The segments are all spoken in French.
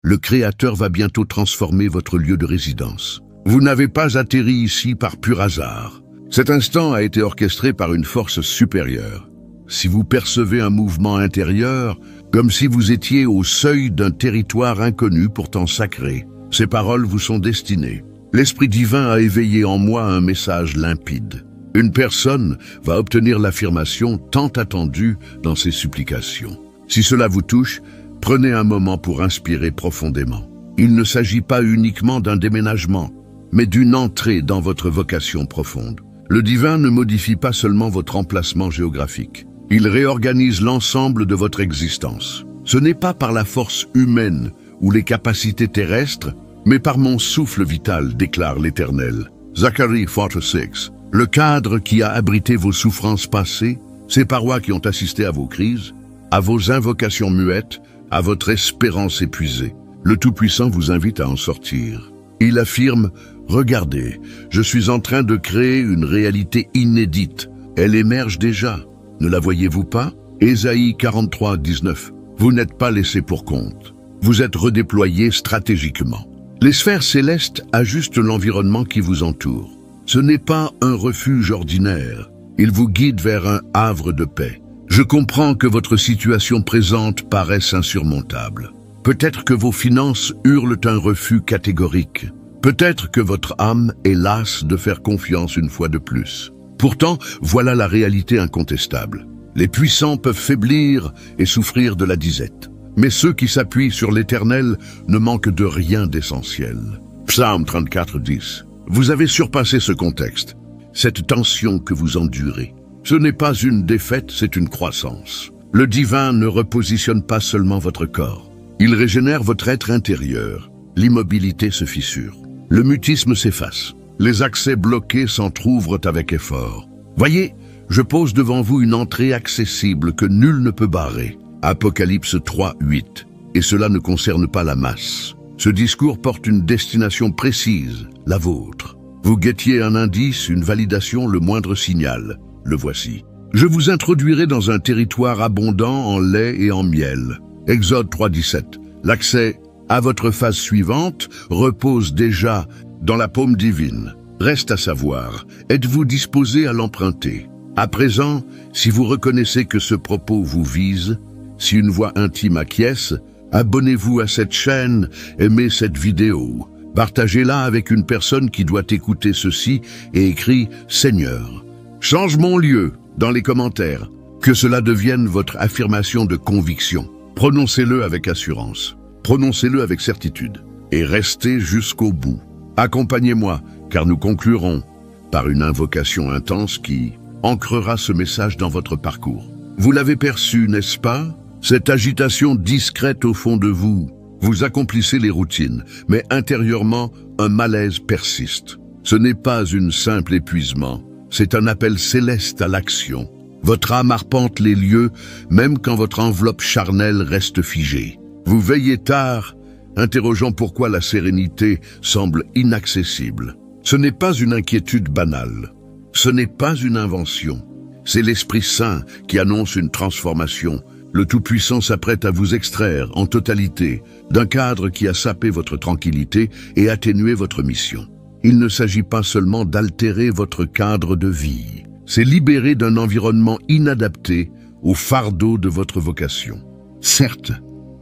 le Créateur va bientôt transformer votre lieu de résidence. Vous n'avez pas atterri ici par pur hasard. Cet instant a été orchestré par une force supérieure. Si vous percevez un mouvement intérieur, comme si vous étiez au seuil d'un territoire inconnu pourtant sacré, ces paroles vous sont destinées. L'Esprit divin a éveillé en moi un message limpide. Une personne va obtenir l'affirmation tant attendue dans ses supplications. Si cela vous touche, prenez un moment pour inspirer profondément. Il ne s'agit pas uniquement d'un déménagement, mais d'une entrée dans votre vocation profonde. Le divin ne modifie pas seulement votre emplacement géographique. Il réorganise l'ensemble de votre existence. Ce n'est pas par la force humaine ou les capacités terrestres, mais par mon souffle vital, déclare l'Éternel. Zacharie 4:6. Le cadre qui a abrité vos souffrances passées, ces parois qui ont assisté à vos crises, à vos invocations muettes, à votre espérance épuisée. Le Tout-Puissant vous invite à en sortir. Il affirme, « Regardez, je suis en train de créer une réalité inédite. Elle émerge déjà. Ne la voyez-vous pas » Ésaïe 43:19. Vous n'êtes pas laissé pour compte. Vous êtes redéployé stratégiquement. Les sphères célestes ajustent l'environnement qui vous entoure. Ce n'est pas un refuge ordinaire. Il vous guide vers un havre de paix. Je comprends que votre situation présente paraisse insurmontable. Peut-être que vos finances hurlent un refus catégorique. Peut-être que votre âme est lasse de faire confiance une fois de plus. Pourtant, voilà la réalité incontestable. Les puissants peuvent faiblir et souffrir de la disette. Mais ceux qui s'appuient sur l'Éternel ne manquent de rien d'essentiel. Psaume 34:10. Vous avez surpassé ce contexte, cette tension que vous endurez. Ce n'est pas une défaite, c'est une croissance. Le divin ne repositionne pas seulement votre corps. Il régénère votre être intérieur. L'immobilité se fissure. Le mutisme s'efface. Les accès bloqués s'entr'ouvrent avec effort. Voyez, je pose devant vous une entrée accessible que nul ne peut barrer. Apocalypse 3:8. Et cela ne concerne pas la masse. Ce discours porte une destination précise, la vôtre. Vous guettiez un indice, une validation, le moindre signal. Le voici. Je vous introduirai dans un territoire abondant en lait et en miel. Exode 3:17. L'accès à votre phase suivante repose déjà dans la paume divine. Reste à savoir, êtes-vous disposé à l'emprunter? À présent, si vous reconnaissez que ce propos vous vise, si une voix intime acquiesce, abonnez-vous à cette chaîne, aimez cette vidéo. Partagez-la avec une personne qui doit écouter ceci et écrit « Seigneur, change mon lieu » dans les commentaires. Que cela devienne votre affirmation de conviction. Prononcez-le avec assurance. Prononcez-le avec certitude. Et restez jusqu'au bout. Accompagnez-moi, car nous conclurons par une invocation intense qui ancrera ce message dans votre parcours. Vous l'avez perçu, n'est-ce pas? Cette agitation discrète au fond de vous. Vous accomplissez les routines, mais intérieurement, un malaise persiste. Ce n'est pas un simple épuisement, c'est un appel céleste à l'action. Votre âme arpente les lieux, même quand votre enveloppe charnelle reste figée. Vous veillez tard, interrogeant pourquoi la sérénité semble inaccessible. Ce n'est pas une inquiétude banale. Ce n'est pas une invention. C'est l'Esprit Saint qui annonce une transformation. Le Tout-Puissant s'apprête à vous extraire en totalité d'un cadre qui a sapé votre tranquillité et atténué votre mission. Il ne s'agit pas seulement d'altérer votre cadre de vie. C'est libérer d'un environnement inadapté au fardeau de votre vocation. Certes,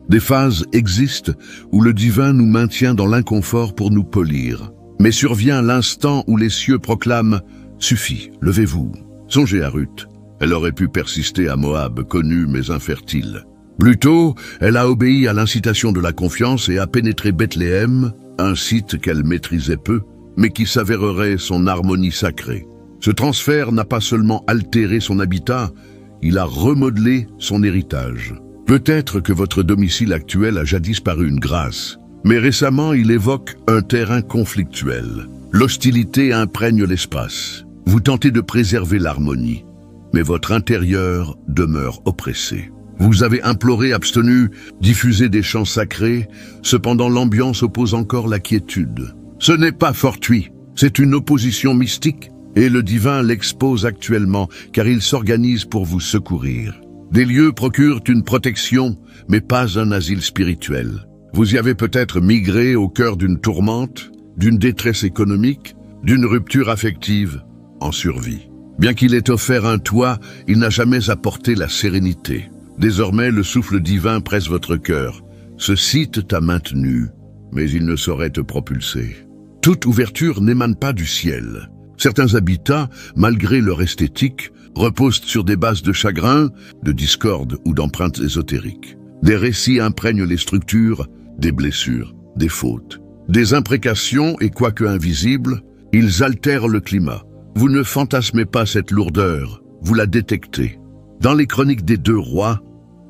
des phases existent où le divin nous maintient dans l'inconfort pour nous polir. Mais survient l'instant où les cieux proclament « Suffit, levez-vous ». Songez à Ruth. Elle aurait pu persister à Moab, connu mais infertile. Plutôt, elle a obéi à l'incitation de la confiance et a pénétré Bethléem, un site qu'elle maîtrisait peu, mais qui s'avérerait son harmonie sacrée. Ce transfert n'a pas seulement altéré son habitat, il a remodelé son héritage. Peut-être que votre domicile actuel a jadis paru une grâce, mais récemment il évoque un terrain conflictuel. L'hostilité imprègne l'espace. Vous tentez de préserver l'harmonie, mais votre intérieur demeure oppressé. Vous avez imploré, abstenu, diffusé des chants sacrés, cependant l'ambiance oppose encore la quiétude. Ce n'est pas fortuit, c'est une opposition mystique, et le divin l'expose actuellement, car il s'organise pour vous secourir. Des lieux procurent une protection, mais pas un asile spirituel. Vous y avez peut-être migré au cœur d'une tourmente, d'une détresse économique, d'une rupture affective, en survie. Bien qu'il ait offert un toit, il n'a jamais apporté la sérénité. Désormais, le souffle divin presse votre cœur. Ce site t'a maintenu, mais il ne saurait te propulser. Toute ouverture n'émane pas du ciel. Certains habitats, malgré leur esthétique, reposent sur des bases de chagrin, de discorde ou d'empreintes ésotériques. Des récits imprègnent les structures, des blessures, des fautes. Des imprécations et quoique invisibles, ils altèrent le climat. Vous ne fantasmez pas cette lourdeur, vous la détectez. Dans les chroniques des 2 rois,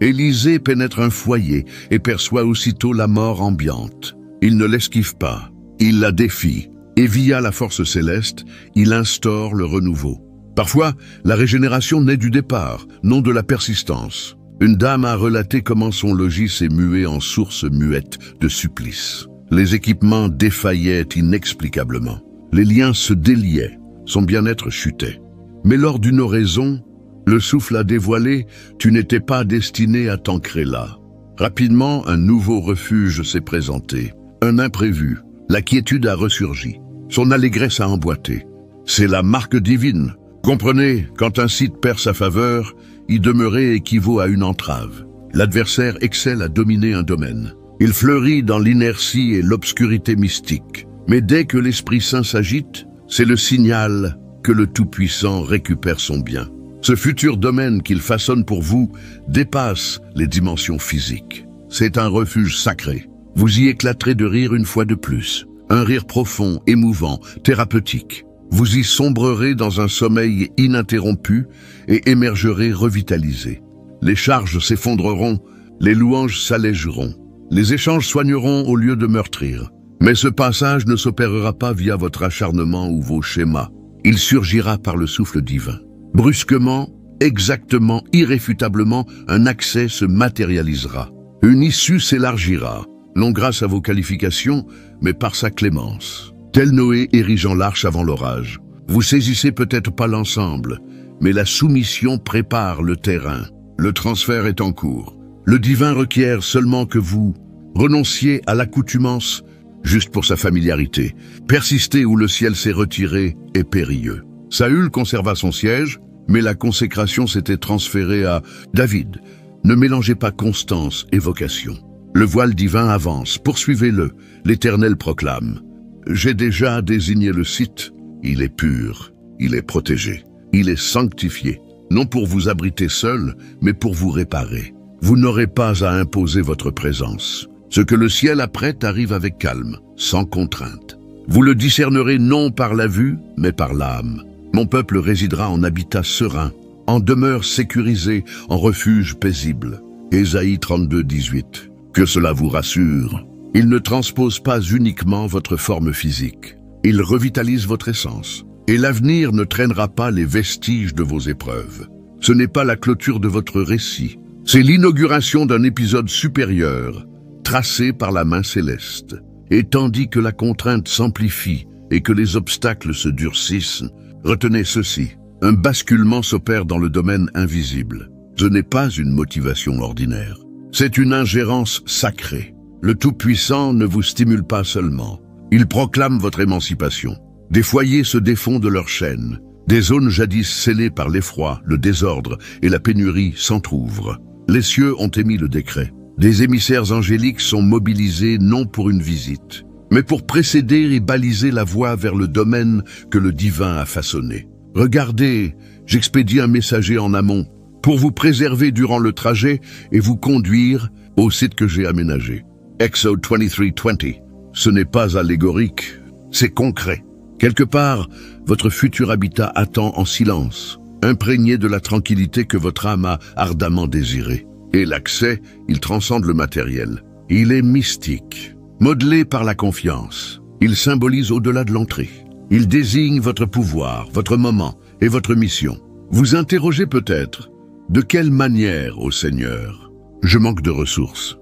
Élisée pénètre un foyer et perçoit aussitôt la mort ambiante. Il ne l'esquive pas, il la défie, et via la force céleste, il instaure le renouveau. Parfois, la régénération naît du départ, non de la persistance. Une dame a relaté comment son logis s'est mué en source muette de supplice. Les équipements défaillaient inexplicablement. Les liens se déliaient, son bien-être chutait. Mais lors d'une oraison, le souffle a dévoilé « Tu n'étais pas destiné à t'ancrer là ». Rapidement, un nouveau refuge s'est présenté. Un imprévu, la quiétude a ressurgi. Son allégresse a emboîté. C'est la marque divine. Comprenez, quand un site perd sa faveur, y demeurer équivaut à une entrave. L'adversaire excelle à dominer un domaine. Il fleurit dans l'inertie et l'obscurité mystique. Mais dès que l'Esprit Saint s'agite, c'est le signal que le Tout-Puissant récupère son bien. Ce futur domaine qu'il façonne pour vous dépasse les dimensions physiques. C'est un refuge sacré. Vous y éclaterez de rire une fois de plus. Un rire profond, émouvant, thérapeutique. Vous y sombrerez dans un sommeil ininterrompu et émergerez revitalisé. Les charges s'effondreront, les louanges s'allégeront. Les échanges soigneront au lieu de meurtrir. Mais ce passage ne s'opérera pas via votre acharnement ou vos schémas. Il surgira par le souffle divin. Brusquement, exactement, irréfutablement, un accès se matérialisera. Une issue s'élargira, non grâce à vos qualifications, mais par sa clémence. Tel Noé érigeant l'arche avant l'orage. Vous saisissez peut-être pas l'ensemble, mais la soumission prépare le terrain. Le transfert est en cours. Le divin requiert seulement que vous renonciez à l'accoutumance juste pour sa familiarité. Persister où le ciel s'est retiré est périlleux. Saül conserva son siège, mais la consécration s'était transférée à David. Ne mélangez pas constance et vocation. Le voile divin avance, poursuivez-le. L'Éternel proclame. J'ai déjà désigné le site. Il est pur, il est protégé, il est sanctifié. Non pour vous abriter seul, mais pour vous réparer. Vous n'aurez pas à imposer votre présence. Ce que le ciel apprête arrive avec calme, sans contrainte. Vous le discernerez non par la vue, mais par l'âme. Mon peuple résidera en habitat serein, en demeure sécurisée, en refuge paisible. Ésaïe 32, 18. Que cela vous rassure. Il ne transpose pas uniquement votre forme physique. Il revitalise votre essence. Et l'avenir ne traînera pas les vestiges de vos épreuves. Ce n'est pas la clôture de votre récit. C'est l'inauguration d'un épisode supérieur, tracé par la main céleste. Et tandis que la contrainte s'amplifie et que les obstacles se durcissent, retenez ceci, un basculement s'opère dans le domaine invisible. Ce n'est pas une motivation ordinaire, c'est une ingérence sacrée. Le Tout-Puissant ne vous stimule pas seulement, il proclame votre émancipation. Des foyers se défont de leurs chaînes, des zones jadis scellées par l'effroi, le désordre et la pénurie s'entr'ouvrent. Les cieux ont émis le décret. Des émissaires angéliques sont mobilisés non pour une visite, mais pour précéder et baliser la voie vers le domaine que le divin a façonné. Regardez, j'expédie un messager en amont pour vous préserver durant le trajet et vous conduire au site que j'ai aménagé. Exode 23:20. Ce n'est pas allégorique, c'est concret. Quelque part, votre futur habitat attend en silence, imprégné de la tranquillité que votre âme a ardemment désirée. Et l'accès, il transcende le matériel. Il est mystique, modelé par la confiance. Il symbolise au-delà de l'entrée. Il désigne votre pouvoir, votre moment et votre mission. Vous interrogez peut-être, de quelle manière, ô Seigneur? Je manque de ressources.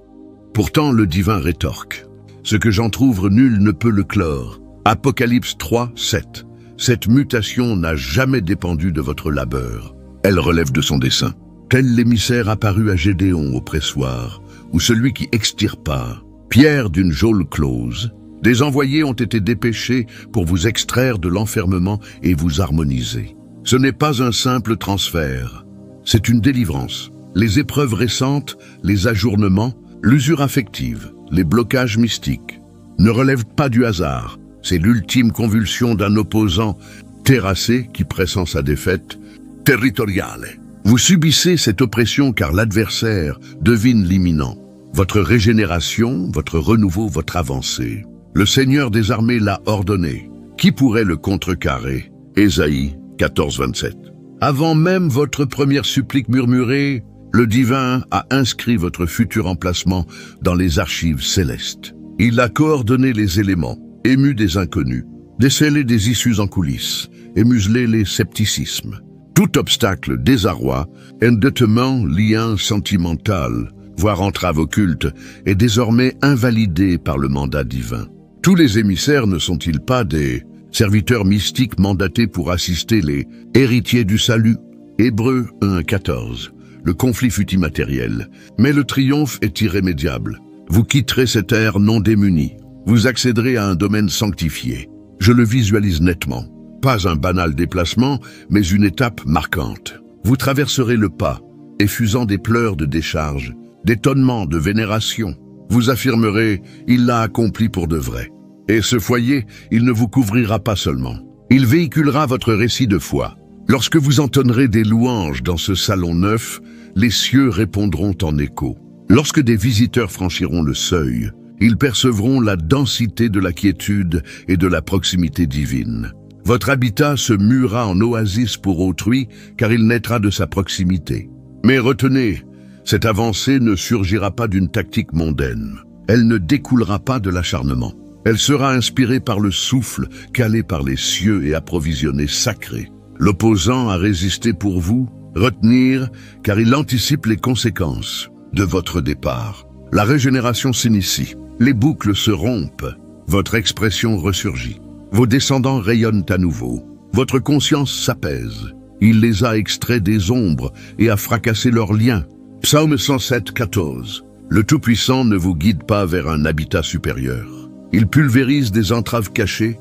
Pourtant, le divin rétorque. Ce que j'entr'ouvre, nul ne peut le clore. Apocalypse 3:7. Cette mutation n'a jamais dépendu de votre labeur. Elle relève de son dessein. Tel l'émissaire apparu à Gédéon au pressoir, ou celui qui extirpa Pierre d'une geôle close, des envoyés ont été dépêchés pour vous extraire de l'enfermement et vous harmoniser. Ce n'est pas un simple transfert, c'est une délivrance. Les épreuves récentes, les ajournements, l'usure affective, les blocages mystiques ne relèvent pas du hasard. C'est l'ultime convulsion d'un opposant terrassé qui pressent sa défaite territoriale. Vous subissez cette oppression car l'adversaire devine l'imminent. Votre régénération, votre renouveau, votre avancée. Le Seigneur des armées l'a ordonné. Qui pourrait le contrecarrer? Ésaïe 14, 27. Avant même votre première supplique murmurée, le divin a inscrit votre futur emplacement dans les archives célestes. Il a coordonné les éléments, ému des inconnus, décelé des issues en coulisses et muselé les scepticismes. Tout obstacle, désarroi, endettement, lien sentimental, voire entrave occulte, est désormais invalidé par le mandat divin. Tous les émissaires ne sont-ils pas des serviteurs mystiques mandatés pour assister les héritiers du salut? Hébreux 1:14. Le conflit fut immatériel, mais le triomphe est irrémédiable. Vous quitterez cette ère non démunie. Vous accéderez à un domaine sanctifié. Je le visualise nettement. Pas un banal déplacement, mais une étape marquante. Vous traverserez le pas, effusant des pleurs de décharge, d'étonnement, de vénération. Vous affirmerez, il l'a accompli pour de vrai. Et ce foyer, il ne vous couvrira pas seulement. Il véhiculera votre récit de foi. Lorsque vous entonnerez des louanges dans ce salon neuf, les cieux répondront en écho. Lorsque des visiteurs franchiront le seuil, ils percevront la densité de la quiétude et de la proximité divine. Votre habitat se muera en oasis pour autrui, car il naîtra de sa proximité. Mais retenez, cette avancée ne surgira pas d'une tactique mondaine. Elle ne découlera pas de l'acharnement. Elle sera inspirée par le souffle, calée par les cieux et approvisionnée sacrée. L'opposant a résisté pour vous, retenir, car il anticipe les conséquences de votre départ. La régénération s'initie, les boucles se rompent, votre expression ressurgit. Vos descendants rayonnent à nouveau, votre conscience s'apaise. Il les a extraits des ombres et a fracassé leurs liens. Psaume 107, 14. Le Tout-Puissant ne vous guide pas vers un habitat supérieur. Il pulvérise des entraves cachées,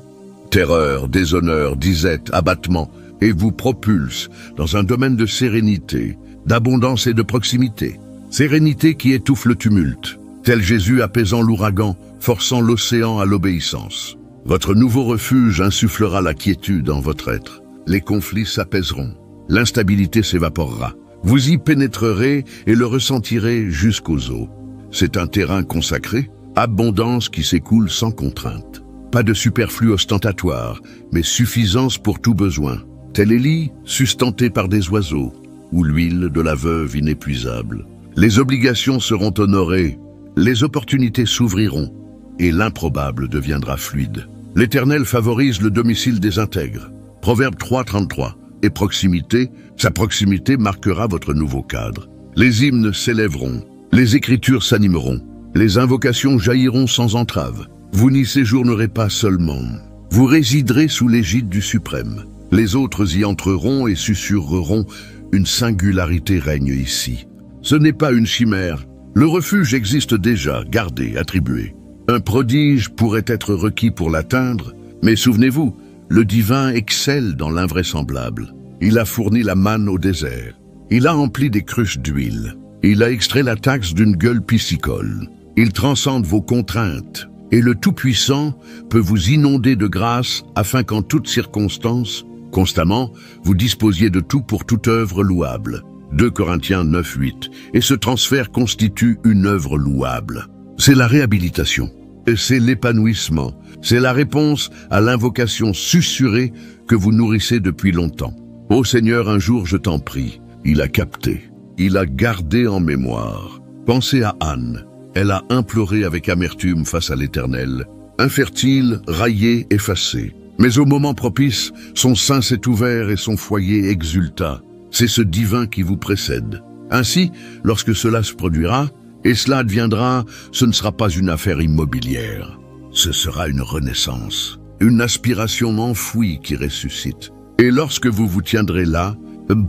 terreur, déshonneur, disette, abattement, et vous propulse dans un domaine de sérénité, d'abondance et de proximité. Sérénité qui étouffe le tumulte, tel Jésus apaisant l'ouragan, forçant l'océan à l'obéissance. Votre nouveau refuge insufflera la quiétude en votre être. Les conflits s'apaiseront, l'instabilité s'évaporera. Vous y pénétrerez et le ressentirez jusqu'aux os. C'est un terrain consacré, abondance qui s'écoule sans contrainte. Pas de superflu ostentatoire, mais suffisance pour tout besoin. Tel Élie, sustenté par des oiseaux, ou l'huile de la veuve inépuisable. Les obligations seront honorées, les opportunités s'ouvriront, et l'improbable deviendra fluide. L'Éternel favorise le domicile des intègres. Proverbe 3:33. Et proximité, sa proximité marquera votre nouveau cadre. Les hymnes s'élèveront, les écritures s'animeront, les invocations jailliront sans entrave. Vous n'y séjournerez pas seulement, vous résiderez sous l'égide du Suprême. Les autres y entreront et susurreront, une singularité règne ici. Ce n'est pas une chimère, le refuge existe déjà, gardé, attribué. Un prodige pourrait être requis pour l'atteindre, mais souvenez-vous, le divin excelle dans l'invraisemblable. Il a fourni la manne au désert. Il a empli des cruches d'huile. Il a extrait la taxe d'une gueule piscicole. Il transcende vos contraintes. Et le Tout-Puissant peut vous inonder de grâce afin qu'en toutes circonstances, constamment, vous disposiez de tout pour toute œuvre louable. 2 Corinthiens 9:8. Et ce transfert constitue une œuvre louable. C'est la réhabilitation. Et c'est l'épanouissement. C'est la réponse à l'invocation susurrée que vous nourrissez depuis longtemps. Ô Seigneur, un jour je t'en prie. Il a capté. Il a gardé en mémoire. Pensez à Anne. Elle a imploré avec amertume face à l'Éternel. Infertile, raillée, effacée. Mais au moment propice, son sein s'est ouvert et son foyer exulta. C'est ce divin qui vous précède. Ainsi, lorsque cela se produira, et cela adviendra, ce ne sera pas une affaire immobilière. Ce sera une renaissance, une aspiration enfouie qui ressuscite. Et lorsque vous vous tiendrez là,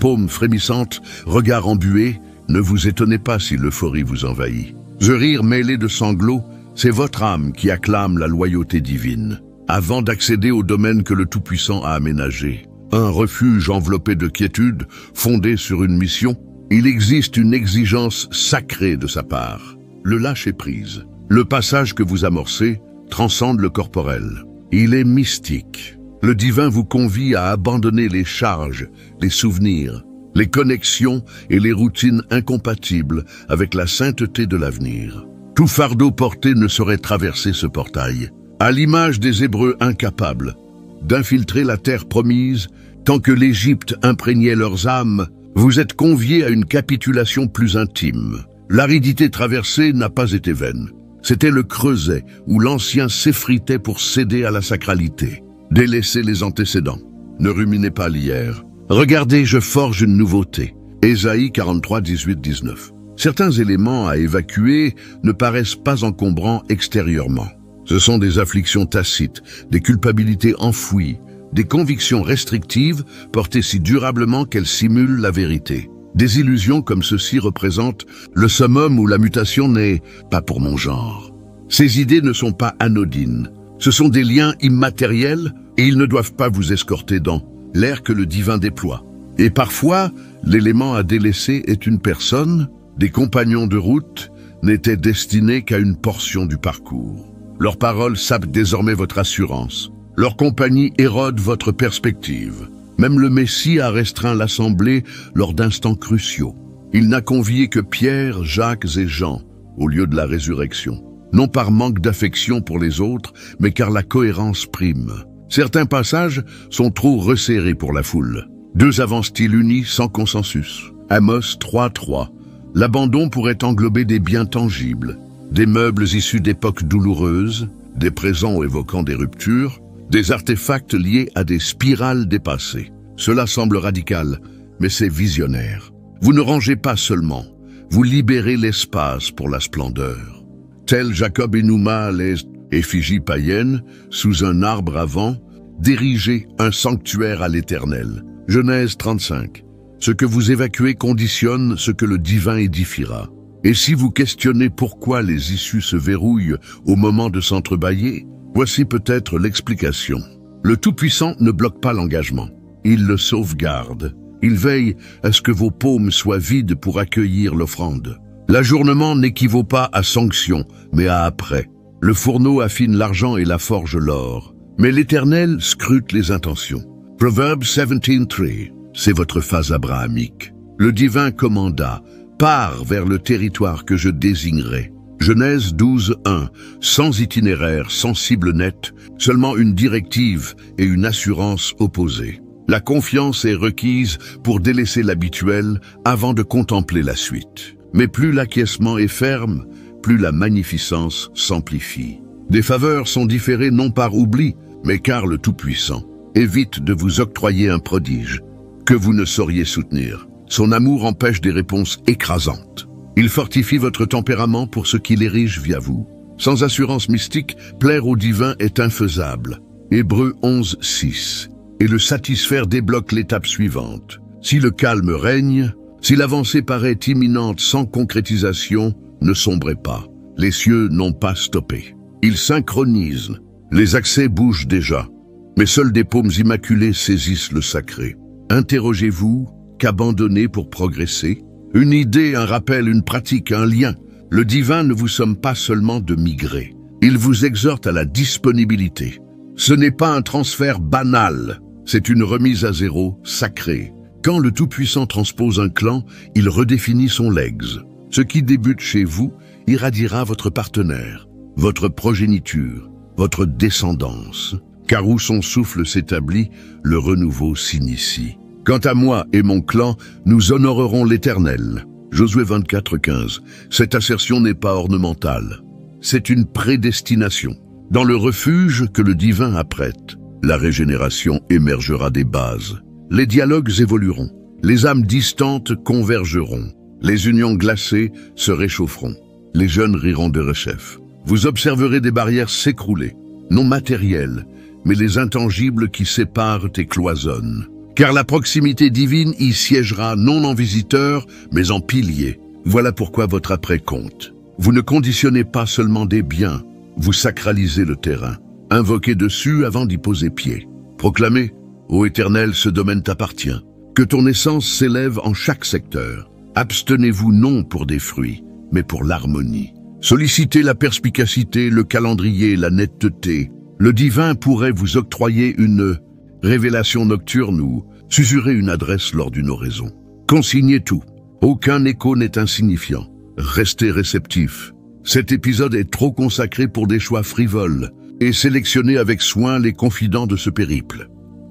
paume frémissante, regard embué, ne vous étonnez pas si l'euphorie vous envahit. Ce rire mêlé de sanglots, C'est votre âme qui acclame la loyauté divine. Avant d'accéder au domaine que le Tout-Puissant a aménagé, un refuge enveloppé de quiétude, fondé sur une mission, il existe une exigence sacrée de sa part, le lâcher-prise. Le passage que vous amorcez transcende le corporel. Il est mystique. Le divin vous convie à abandonner les charges, les souvenirs, les connexions et les routines incompatibles avec la sainteté de l'avenir. Tout fardeau porté ne saurait traverser ce portail. À l'image des Hébreux incapables d'infiltrer la terre promise, tant que l'Égypte imprégnait leurs âmes, vous êtes conviés à une capitulation plus intime. L'aridité traversée n'a pas été vaine. C'était le creuset où l'ancien s'effritait pour céder à la sacralité. Délaissez les antécédents. Ne ruminez pas l'hier. Regardez, je forge une nouveauté. Ésaïe 43, 18, 19. Certains éléments à évacuer ne paraissent pas encombrants extérieurement. Ce sont des afflictions tacites, des culpabilités enfouies, des convictions restrictives portées si durablement qu'elles simulent la vérité. Des illusions comme ceci représentent le summum où la mutation n'est pas pour mon genre. Ces idées ne sont pas anodines. Ce sont des liens immatériels et ils ne doivent pas vous escorter dans l'air que le divin déploie. Et parfois, l'élément à délaisser est une personne. Des compagnons de route n'étaient destinés qu'à une portion du parcours. Leurs paroles sapent désormais votre assurance. Leur compagnie érode votre perspective. Même le Messie a restreint l'assemblée lors d'instants cruciaux. Il n'a convié que Pierre, Jacques et Jean au lieu de la résurrection. Non par manque d'affection pour les autres, mais car la cohérence prime. Certains passages sont trop resserrés pour la foule. Deux avancent-ils unis sans consensus. Amos 3.3. L'abandon pourrait englober des biens tangibles, des meubles issus d'époques douloureuses, des présents évoquant des ruptures, des artefacts liés à des spirales dépassées. Cela semble radical, mais c'est visionnaire. Vous ne rangez pas seulement, vous libérez l'espace pour la splendeur. Tel Jacob et Nouma, les effigies païennes, sous un arbre à vent, diriger un sanctuaire à l'Éternel. Genèse 35. Ce que vous évacuez conditionne ce que le divin édifiera. Et si vous questionnez pourquoi les issues se verrouillent au moment de s'entrebâiller, voici peut-être l'explication. Le Tout-Puissant ne bloque pas l'engagement. Il le sauvegarde. Il veille à ce que vos paumes soient vides pour accueillir l'offrande. L'ajournement n'équivaut pas à sanction, mais à après. Le fourneau affine l'argent et la forge l'or. Mais l'Éternel scrute les intentions. Proverbes 17:3, c'est votre phase abrahamique. Le divin commanda, pars vers le territoire que je désignerai. Genèse 12:1, sans itinéraire, sans cible nette, seulement une directive et une assurance opposée. La confiance est requise pour délaisser l'habituel avant de contempler la suite. Mais plus l'acquiescement est ferme, plus la magnificence s'amplifie. Des faveurs sont différées non par oubli, mais car le Tout-Puissant évite de vous octroyer un prodige que vous ne sauriez soutenir. Son amour empêche des réponses écrasantes. Il fortifie votre tempérament pour ce qu'il érige via vous. Sans assurance mystique, plaire au divin est infaisable. Hébreux 11:6. Et le satisfaire débloque l'étape suivante. Si le calme règne, si l'avancée paraît imminente sans concrétisation, ne sombrez pas. Les cieux n'ont pas stoppé. Ils synchronisent. Les accès bougent déjà. Mais seules des paumes immaculées saisissent le sacré. Interrogez-vous, qu'abandonner pour progresser? Une idée, un rappel, une pratique, un lien. Le divin ne vous somme pas seulement de migrer. Il vous exhorte à la disponibilité. Ce n'est pas un transfert banal, c'est une remise à zéro sacrée. Quand le Tout-Puissant transpose un clan, il redéfinit son legs. Ce qui débute chez vous irradiera votre partenaire, votre progéniture, votre descendance. Car où son souffle s'établit, le renouveau s'initie. Quant à moi et mon clan, nous honorerons l'Éternel. Josué 24:15. Cette assertion n'est pas ornementale. C'est une prédestination. Dans le refuge que le divin apprête, la régénération émergera des bases. Les dialogues évolueront. Les âmes distantes convergeront. Les unions glacées se réchaufferont. Les jeunes riront de rechef. Vous observerez des barrières s'écrouler, non matérielles, mais les intangibles qui séparent et cloisonnent. Car la proximité divine y siégera non en visiteur, mais en pilier. Voilà pourquoi votre après compte. Vous ne conditionnez pas seulement des biens, vous sacralisez le terrain. Invoquez dessus avant d'y poser pied. Proclamez, ô Éternel, ce domaine t'appartient. Que ton essence s'élève en chaque secteur. Abstenez-vous non pour des fruits, mais pour l'harmonie. Sollicitez la perspicacité, le calendrier, la netteté. Le divin pourrait vous octroyer une révélation nocturne ou susurrer une adresse lors d'une oraison. Consignez tout. Aucun écho n'est insignifiant. Restez réceptif. Cet épisode est trop consacré pour des choix frivoles et sélectionnez avec soin les confidents de ce périple.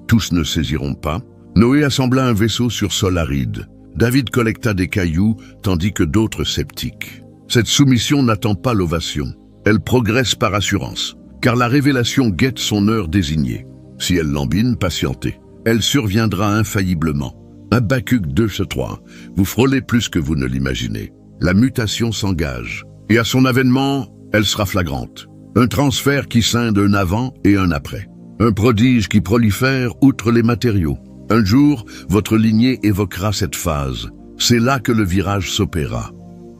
Tous ne saisiront pas. Noé assembla un vaisseau sur sol aride. David collecta des cailloux, tandis que d'autres sceptiques. Cette soumission n'attend pas l'ovation. Elle progresse par assurance, car la révélation guette son heure désignée. Si elle lambine, patientez. Elle surviendra infailliblement. Habacuc 2:3. Vous frôlez plus que vous ne l'imaginez. La mutation s'engage. Et à son avènement, elle sera flagrante. Un transfert qui scinde un avant et un après. Un prodige qui prolifère outre les matériaux. Un jour, votre lignée évoquera cette phase. C'est là que le virage s'opéra.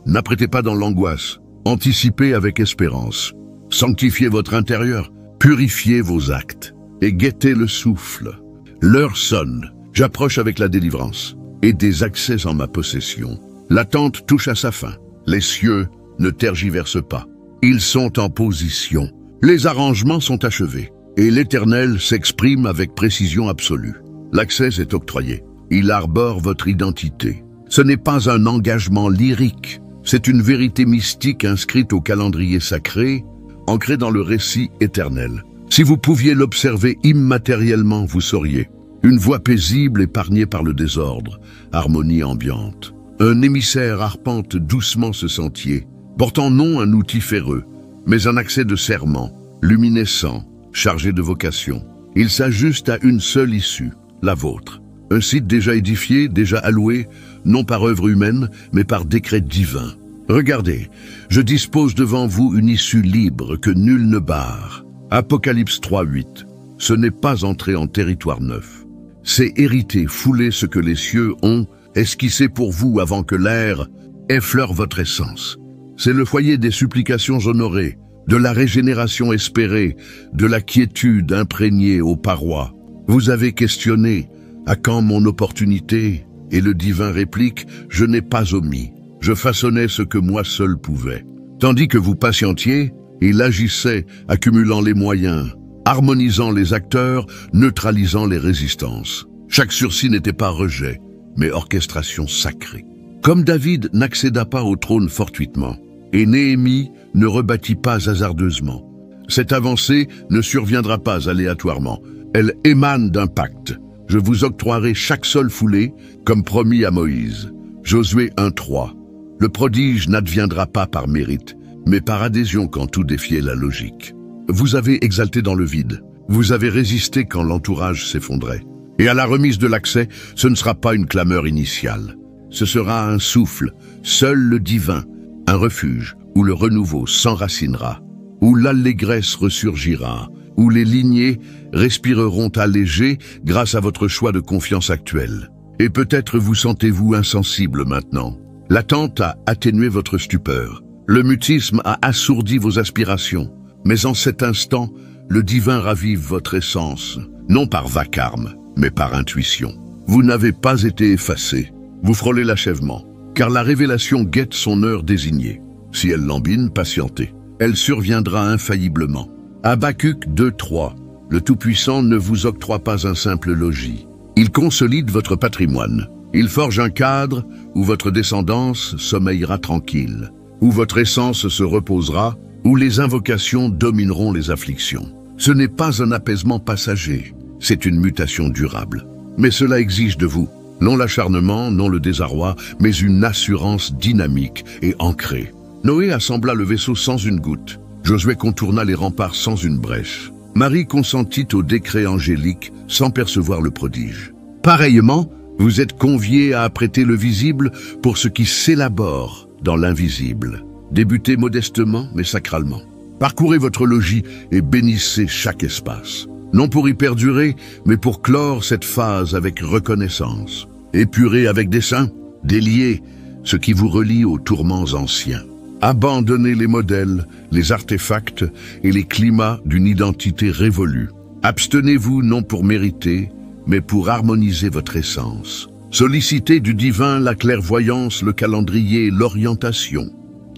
N'apprêtez pas dans l'angoisse. Anticipez avec espérance. Sanctifiez votre intérieur. Purifiez vos actes. Et guettez le souffle. L'heure sonne. J'approche avec la délivrance. Et des accès en ma possession. L'attente touche à sa fin. Les cieux ne tergiversent pas. Ils sont en position. Les arrangements sont achevés. Et l'Éternel s'exprime avec précision absolue. L'accès est octroyé. Il arbore votre identité. Ce n'est pas un engagement lyrique. C'est une vérité mystique inscrite au calendrier sacré, ancrée dans le récit éternel. Si vous pouviez l'observer immatériellement, vous sauriez. Une voix paisible épargnée par le désordre, harmonie ambiante. Un émissaire arpente doucement ce sentier, portant non un outil ferreux, mais un accès de serment, luminescent, chargé de vocation. Il s'ajuste à une seule issue, la vôtre. Un site déjà édifié, déjà alloué, non par œuvre humaine, mais par décret divin. Regardez, je dispose devant vous une issue libre que nul ne barre. Apocalypse 3:8. Ce n'est pas entrer en territoire neuf. C'est hériter, fouler ce que les cieux ont, esquissé pour vous avant que l'air effleure votre essence. C'est le foyer des supplications honorées, de la régénération espérée, de la quiétude imprégnée aux parois. Vous avez questionné, à quand mon opportunité? Et le divin réplique, je n'ai pas omis. Je façonnais ce que moi seul pouvais. Tandis que vous patientiez, il agissait, accumulant les moyens, harmonisant les acteurs, neutralisant les résistances. Chaque sursis n'était pas rejet, mais orchestration sacrée. Comme David n'accéda pas au trône fortuitement, et Néhémie ne rebâtit pas hasardeusement. Cette avancée ne surviendra pas aléatoirement. Elle émane d'un pacte. Je vous octroierai chaque sol foulé, comme promis à Moïse. Josué 1:3. Le prodige n'adviendra pas par mérite, mais par adhésion quand tout défiait la logique. Vous avez exalté dans le vide. Vous avez résisté quand l'entourage s'effondrait. Et à la remise de l'accès, ce ne sera pas une clameur initiale. Ce sera un souffle, seul le divin, un refuge où le renouveau s'enracinera, où l'allégresse ressurgira, où les lignées respireront allégées grâce à votre choix de confiance actuel. Et peut-être vous sentez-vous insensible maintenant. L'attente a atténué votre stupeur. Le mutisme a assourdi vos aspirations. Mais en cet instant, le divin ravive votre essence, non par vacarme, mais par intuition. Vous n'avez pas été effacé. Vous frôlez l'achèvement, car la révélation guette son heure désignée. Si elle lambine, patientez. Elle surviendra infailliblement. Habacuc 2:3. Le Tout-Puissant ne vous octroie pas un simple logis. Il consolide votre patrimoine. Il forge un cadre où votre descendance sommeillera tranquille, où votre essence se reposera, où les invocations domineront les afflictions. Ce n'est pas un apaisement passager, c'est une mutation durable. Mais cela exige de vous, non l'acharnement, non le désarroi, mais une assurance dynamique et ancrée. Noé assembla le vaisseau sans une goutte. Josué contourna les remparts sans une brèche. Marie consentit au décret angélique sans percevoir le prodige. Pareillement, vous êtes conviés à apprêter le visible pour ce qui s'élabore dans l'invisible. Débutez modestement mais sacralement. Parcourez votre logis et bénissez chaque espace. Non pour y perdurer, mais pour clore cette phase avec reconnaissance. Épurez avec dessein, déliez ce qui vous relie aux tourments anciens. Abandonnez les modèles, les artefacts et les climats d'une identité révolue. Abstenez-vous non pour mériter, mais pour harmoniser votre essence. Sollicitez du divin la clairvoyance, le calendrier, l'orientation.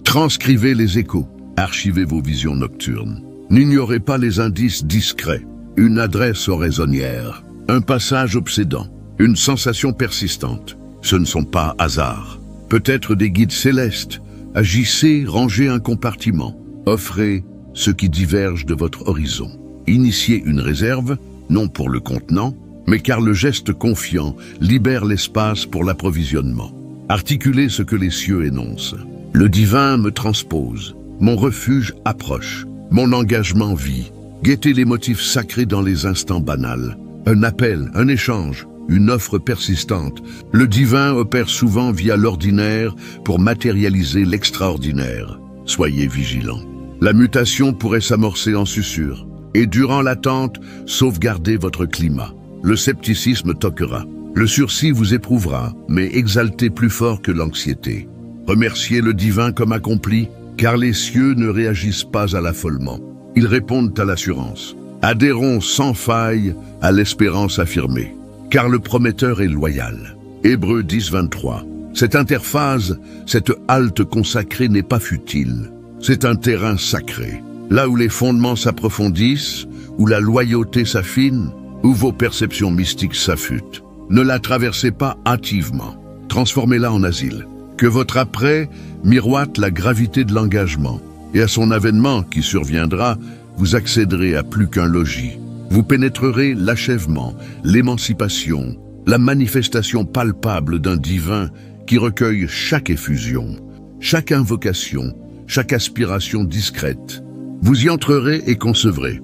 Transcrivez les échos, archivez vos visions nocturnes. N'ignorez pas les indices discrets, une adresse oraisonnière, un passage obsédant, une sensation persistante. Ce ne sont pas hasards. Peut-être des guides célestes. Agissez, rangez un compartiment. Offrez ce qui diverge de votre horizon. Initiez une réserve, non pour le contenant, mais car le geste confiant libère l'espace pour l'approvisionnement. Articulez ce que les cieux énoncent. Le divin me transpose, mon refuge approche, mon engagement vit. Guettez les motifs sacrés dans les instants banals. Un appel, un échange, une offre persistante. Le divin opère souvent via l'ordinaire pour matérialiser l'extraordinaire. Soyez vigilants. La mutation pourrait s'amorcer en susurre. Et durant l'attente, sauvegardez votre climat. Le scepticisme toquera. Le sursis vous éprouvera, mais exaltez plus fort que l'anxiété. Remerciez le divin comme accompli, car les cieux ne réagissent pas à l'affolement. Ils répondent à l'assurance. Adhérons sans faille à l'espérance affirmée, car le prometteur est loyal. Hébreux 10, 23. Cette interphase, cette halte consacrée n'est pas futile. C'est un terrain sacré. Là où les fondements s'approfondissent, où la loyauté s'affine, où vos perceptions mystiques s'affûtent. Ne la traversez pas hâtivement. Transformez-la en asile. Que votre après miroite la gravité de l'engagement. Et à son avènement qui surviendra, vous accéderez à plus qu'un logis. Vous pénétrerez l'achèvement, l'émancipation, la manifestation palpable d'un divin qui recueille chaque effusion, chaque invocation, chaque aspiration discrète. Vous y entrerez et concevrez.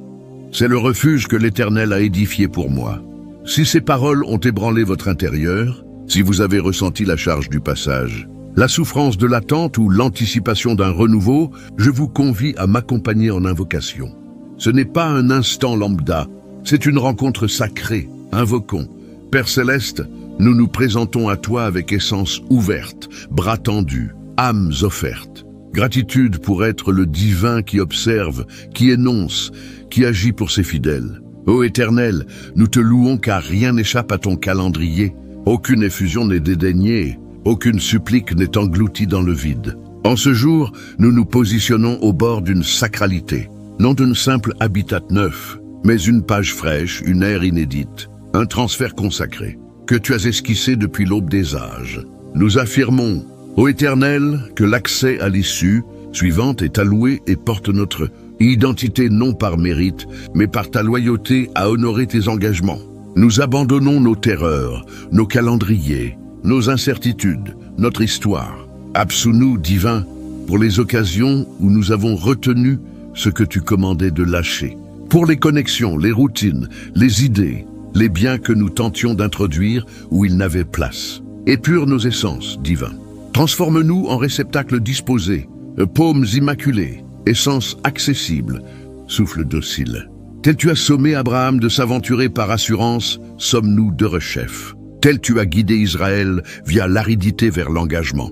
C'est le refuge que l'Éternel a édifié pour moi. Si ces paroles ont ébranlé votre intérieur, si vous avez ressenti la charge du passage, la souffrance de l'attente ou l'anticipation d'un renouveau, je vous convie à m'accompagner en invocation. Ce n'est pas un instant lambda, c'est une rencontre sacrée. Invoquons. Père Céleste, nous nous présentons à toi avec essence ouverte, bras tendus, âmes offertes. Gratitude pour être le divin qui observe, qui énonce, qui agit pour ses fidèles. Ô Éternel, nous te louons car rien n'échappe à ton calendrier. Aucune effusion n'est dédaignée, aucune supplique n'est engloutie dans le vide. En ce jour, nous nous positionnons au bord d'une sacralité, non d'une simple habitat neuf, mais une page fraîche, une ère inédite, un transfert consacré, que tu as esquissé depuis l'aube des âges. Nous affirmons, ô Éternel, que l'accès à l'issue suivante est alloué et porte notre identité non par mérite, mais par ta loyauté à honorer tes engagements. Nous abandonnons nos terreurs, nos calendriers, nos incertitudes, notre histoire. Absous-nous, divin, pour les occasions où nous avons retenu ce que tu commandais de lâcher. Pour les connexions, les routines, les idées, les biens que nous tentions d'introduire où ils n'avaient place. Épure nos essences, divin. Transforme-nous en réceptacles disposés, paumes immaculées, essence accessible, souffle docile. Tel tu as sommé Abraham de s'aventurer par assurance, sommes-nous de rechef. Tel tu as guidé Israël via l'aridité vers l'engagement.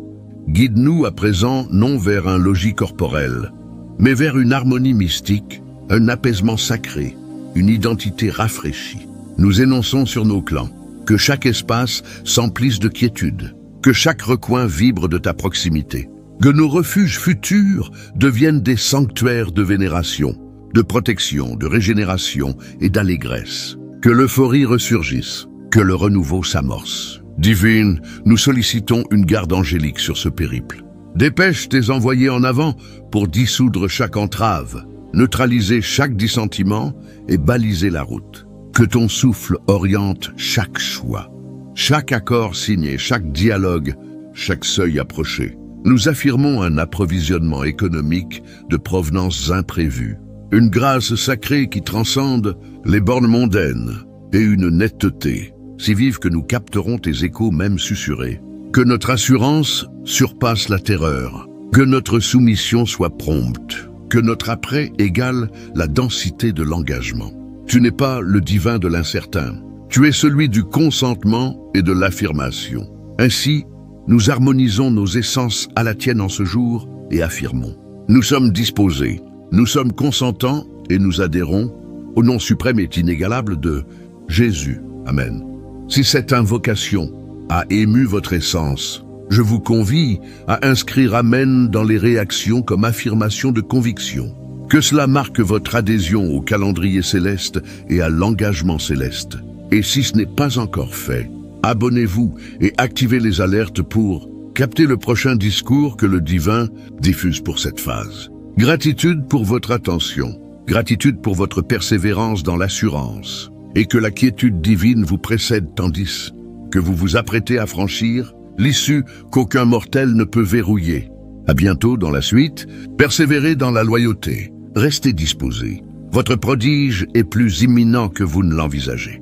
Guide-nous à présent non vers un logis corporel, mais vers une harmonie mystique, un apaisement sacré, une identité rafraîchie. Nous énonçons sur nos clans que chaque espace s'emplisse de quiétude, que chaque recoin vibre de ta proximité, que nos refuges futurs deviennent des sanctuaires de vénération, de protection, de régénération et d'allégresse. Que l'euphorie ressurgisse, que le renouveau s'amorce. Divine, nous sollicitons une garde angélique sur ce périple. Dépêche tes envoyés en avant pour dissoudre chaque entrave, neutraliser chaque dissentiment et baliser la route. Que ton souffle oriente chaque choix, chaque accord signé, chaque dialogue, chaque seuil approché. Nous affirmons un approvisionnement économique de provenance imprévue, une grâce sacrée qui transcende les bornes mondaines et une netteté si vive que nous capterons tes échos même susurrés. Que notre assurance surpasse la terreur, que notre soumission soit prompte, que notre après égale la densité de l'engagement. Tu n'es pas le divin de l'incertain, tu es celui du consentement et de l'affirmation. Ainsi, nous harmonisons nos essences à la tienne en ce jour et affirmons. Nous sommes disposés, nous sommes consentants et nous adhérons au nom suprême et inégalable de Jésus. Amen. Si cette invocation a ému votre essence, je vous convie à inscrire Amen dans les réactions comme affirmation de conviction. Que cela marque votre adhésion au calendrier céleste et à l'engagement céleste. Et si ce n'est pas encore fait, abonnez-vous et activez les alertes pour capter le prochain discours que le divin diffuse pour cette phase. Gratitude pour votre attention, gratitude pour votre persévérance dans l'assurance, et que la quiétude divine vous précède tandis que vous vous apprêtez à franchir l'issue qu'aucun mortel ne peut verrouiller. À bientôt dans la suite, persévérez dans la loyauté, restez disposés. Votre prodige est plus imminent que vous ne l'envisagez.